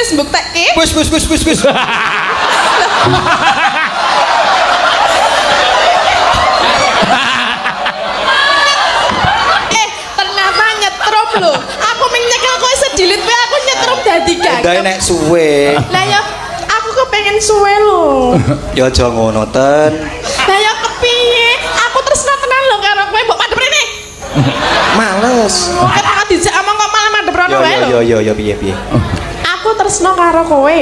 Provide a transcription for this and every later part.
wis mbuktekke. Wis. Ternyata nyetrum lho. Aku ming nyekel kowe sedilit wae aku nyetrum dadi gagap. Ndae nek suwe. Lah ya aku kepengen suwe lho. Ya aja ngono ten. Lah ya kepiye? Aku tresna tenan lho karo kowe mbok madhep rene. Males. Ket aku dijak omong kok malah madhep rono wae lho. Yo piye. Aku tresna karo kowe.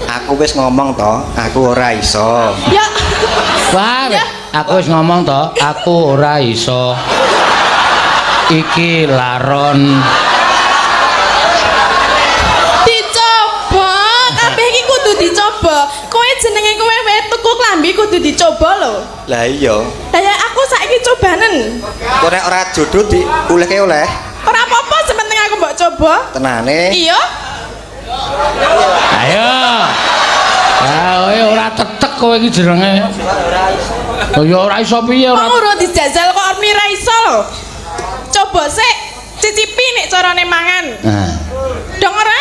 Aku wis ngomong to, aku ora iso. Ya. Wah, Ya. aku wis ngomong to, aku ora iso. Iki laron. Dicoba, kabeh iki kudu dicoba. Kowe jenenge kowe wae tuku klambi kudu dicoba lho. Lah iya. Lah ya aku saiki cobanen. Kok nek ora jodoh diulehke oleh. Ora apa-apa sementing aku mbok coba. Tenane. Iya. Ayo. Ya, ora tetek kowe iki jenenge. Oh ya ora iso piye ora. Kok ora dijajal kok Armi ra iso lho. Coba sik cicipi nek carane mangan. Nah. Dong ora?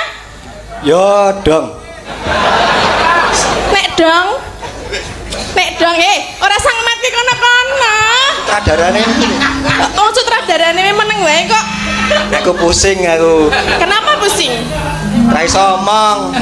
Yo dong. Nek dong. Ora sang mati kono-kono. Kadarane Wong sutradarane meneng wae kok. aku pusing aku. Kenapa pusing? Ra iso omong.